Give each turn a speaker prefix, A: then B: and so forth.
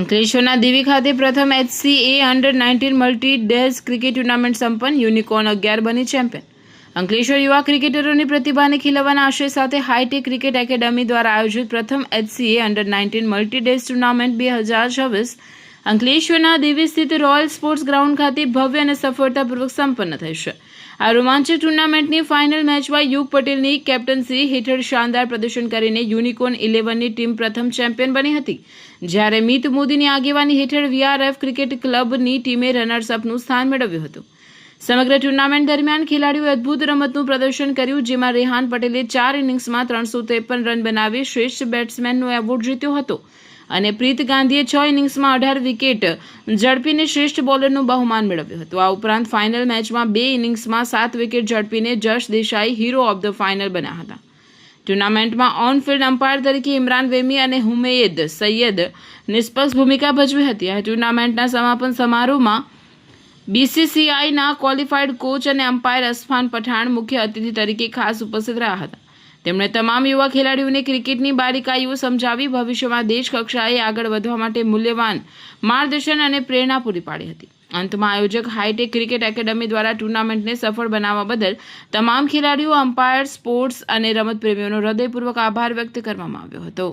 A: અંકલેશ્વરના દેવી ખાતે પ્રથમ HCA under nineteen multi days cricket tournament સંપન્ન. યુનિકોર્ન 11 બની ચેમ્પિયન. અંકલેશ્વર યુવા ક્રિકેટરોની પ્રતિભાને ખીલવવાના આશય સાથે હાઈટેક ક્રિકેટ એકેડમી દ્વારા આયોજિત પ્રથમ HCA under nineteen multi days tournament 2024 અંકલેશ્વરના દેવી સ્થિત રોયલ સ્પોર્ટ્સ ગ્રાઉન્ડ ખાતે ભવ્ય અને સફળતાપૂર્વક સંપન્ન થઈ છે. આ રોમાંચક ટુર્નામેન્ટની ફાઇનલ મેચમાં યુગ પટેલની કેપ્ટનસી હેઠળ શાનદાર પ્રદર્શન કરીને યુનિકોર્ન 11ની ટીમ પ્રથમ ચેમ્પિયન બની હતી, જ્યારે મિત મોદીની આગેવાની હેઠળ VRF ક્રિકેટ ક્લબની ટીમે રનર્સઅપનું સ્થાન મેળવ્યું હતું. સમગ્ર ટુર્નામેન્ટ દરમિયાન ખેલાડીઓએ અદ્ભુત રમતનું પ્રદર્શન કર્યું, જેમાં રેહાન પટેલે 4 ઇનિંગ્સમાં 353 રન બનાવી શ્રેષ્ઠ બેટ્સમેનનો એવોર્ડ જીત્યો હતો અને પ્રીત ગાંધીએ 6 ઇનિંગ્સમાં 18 વિકેટ ઝડપીને શ્રેષ્ઠ બોલરનું બહુમાન મેળવ્યું હતું. આ ઉપરાંત ફાઇનલ મેચમાં 2 ઇનિંગ્સમાં 7 વિકેટ ઝડપીને Jash Desai hero of the final બન્યા હતા. ટુર્નામેન્ટમાં ઓન ફિલ્ડ અમ્પાયર તરીકે ઇમરાન વેમી અને હુમૈદ સૈયદ નિષ્પક્ષ ભૂમિકા ભજવી હતી. આ ટુર્નામેન્ટના સમાપન સમારોહમાં BCCIના ક્વોલિફાઈડ કોચ અને અમ્પાયર અસફાન પઠાણ મુખ્ય અતિથિ તરીકે ખાસ ઉપસ્થિત રહ્યા હતા. તેમણે તમામ યુવા ખેલાડીઓને ક્રિકેટની બારીકાઈઓ સમજાવી ભવિષ્યમાં દેશ કક્ષાએ આગળ વધવા માટે મૂલ્યવાન માર્ગદર્શન અને પ્રેરણા પૂરી પાડી હતી. અંતમાં આયોજક હાઈટેક ક્રિકેટ એકેડમી દ્વારા ટુર્નામેન્ટને સફળ બનાવવા બદલ તમામ ખેલાડીઓ, અમ્પાયર, સ્પોર્ટ્સ અને રમતપ્રેમીઓનો હૃદયપૂર્વક આભાર વ્યક્ત કરવામાં આવ્યો હતો.